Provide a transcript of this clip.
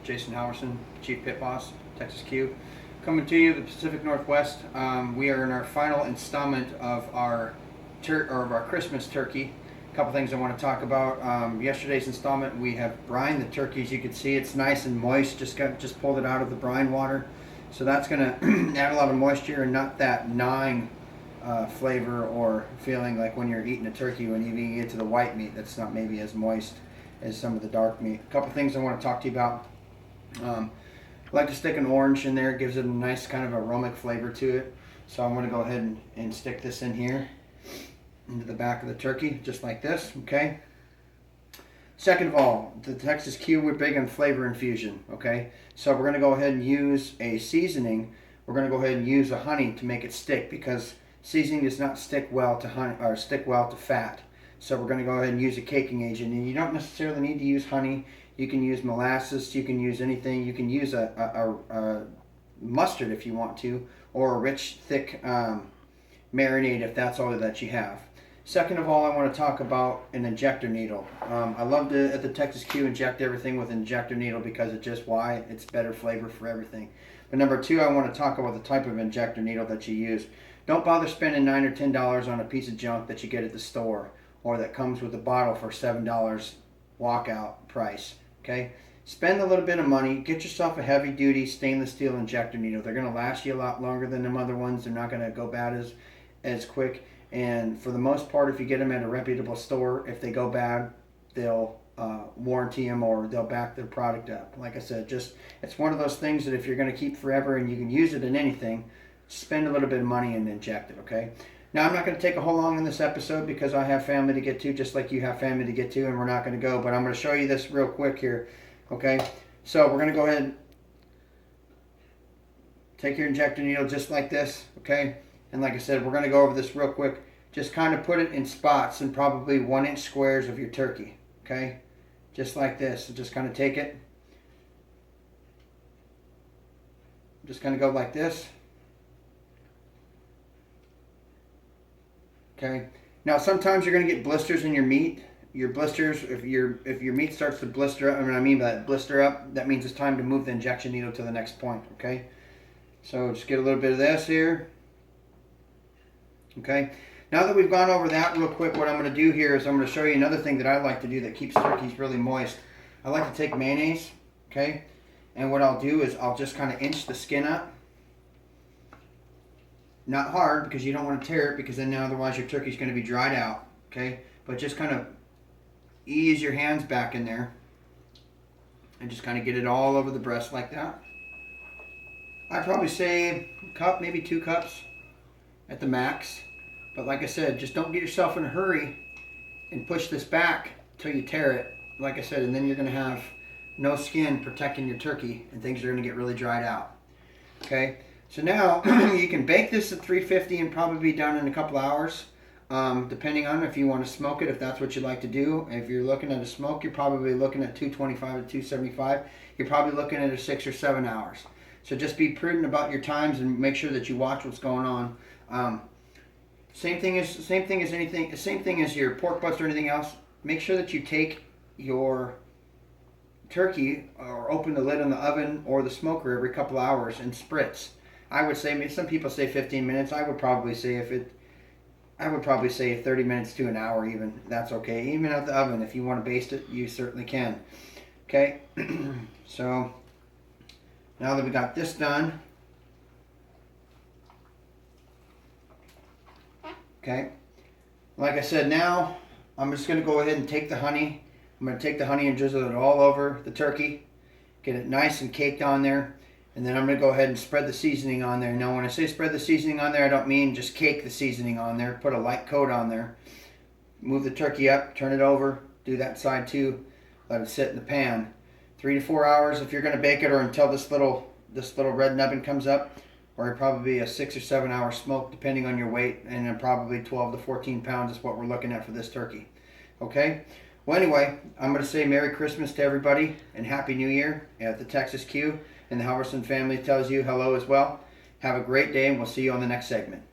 Jason Howerson, Chief Pit Boss, Texas Q. Coming to you, the Pacific Northwest. We are in our final installment of our Christmas turkey. A couple things I want to talk about. Yesterday's installment, we have brined the turkey. As you can see, it's nice and moist. Just pulled it out of the brine water, so that's going to add a lot of moisture and not that gnawing flavor or feeling like when you're eating a turkey when you get to the white meat. That's not maybe as moist as some of the dark meat. A couple things I want to talk to you about. I like to stick an orange in there. It gives it a nice kind of aromatic flavor to it. So I'm going to go ahead and stick this in here into the back of the turkey, just like this, okay? Second of all, the Texas Q, we're big on flavor infusion, okay? So we're going to go ahead and use a seasoning. We're going to go ahead and use a honey to make it stick, because seasoning does not stick well to honey or stick well to fat. So we're going to go ahead and use a caking agent, and you don't necessarily need to use honey. You can use molasses, you can use anything. You can use a mustard if you want to, or a rich, thick marinade if that's all that you have. Second of all, I want to talk about an injector needle. I love to, at the Texas Q, inject everything with an injector needle because it's better flavor for everything. But number two, I want to talk about the type of injector needle that you use. Don't bother spending $9 or $10 on a piece of junk that you get at the store, or that comes with a bottle for $7 walkout price. Okay, spend a little bit of money, get yourself a heavy duty stainless steel injector needle. They're going to last you a lot longer than them other ones. They're not going to go bad as quick, and for the most part, if you get them at a reputable store, if they go bad, they'll warranty them, or they'll back their product up. Like I said, it's one of those things that if you're going to keep forever and you can use it in anything, spend a little bit of money and inject it. Okay. Now, I'm not going to take a whole long in this episode because I have family to get to, just like you have family to get to, and we're not going to go. But I'm going to show you this real quick here, okay? So we're going to go ahead and take your injector needle just like this, okay? And like I said, we're going to go over this real quick. Just kind of put it in spots in probably 1-inch squares of your turkey, okay? Just like this. So just kind of take it. Just kind of go like this. Okay. Now sometimes you're going to get blisters in your meat. Your blisters, if your meat starts to blister up, I mean by that blister up, that means it's time to move the injection needle to the next point. Okay. So just get a little bit of this here. Okay. Now that we've gone over that real quick, what I'm going to do here is I'm going to show you another thing that I like to do that keeps turkeys really moist. I like to take mayonnaise. Okay. And what I'll do is I'll just kind of inch the skin up. Not hard, because you don't want to tear it, because then otherwise your turkey's going to be dried out, okay? But just kind of ease your hands back in there and just kind of get it all over the breast like that. I'd probably say a cup, maybe 2 cups at the max. But like I said, just don't get yourself in a hurry and push this back till you tear it, like I said, and then you're going to have no skin protecting your turkey, and things are going to get really dried out, okay? So now you can bake this at 350 and probably be done in a couple hours, depending on if you want to smoke it, if that's what you like to do. If you're looking at a smoke, you're probably looking at 225 to 275. You're probably looking at 6 or 7 hours. So just be prudent about your times and make sure that you watch what's going on. Same thing as your pork butts or anything else. Make sure that you take your turkey or open the lid on the oven or the smoker every couple hours and spritz. I would say, some people say 15 minutes. I would probably say 30 minutes to an hour even. That's okay. Even out the oven, if you want to baste it, you certainly can. Okay. So now that we got this done, okay. Like I said, now I'm just going to go ahead and take the honey. I'm going to take the honey and drizzle it all over the turkey. Get it nice and caked on there. And then I'm going to go ahead and spread the seasoning on there. Now when I say spread the seasoning on there, I don't mean just cake the seasoning on there. Put a light coat on there. Move the turkey up, turn it over, do that side too. Let it sit in the pan. 3 to 4 hours if you're going to bake it, or until this little red nubbin comes up, or probably a 6 or 7 hour smoke depending on your weight, and then probably 12 to 14 pounds is what we're looking at for this turkey. Okay? Well, anyway, I'm going to say Merry Christmas to everybody and Happy New Year at the Texas Q. And the Howerson family tells you hello as well. Have a great day, and we'll see you on the next segment.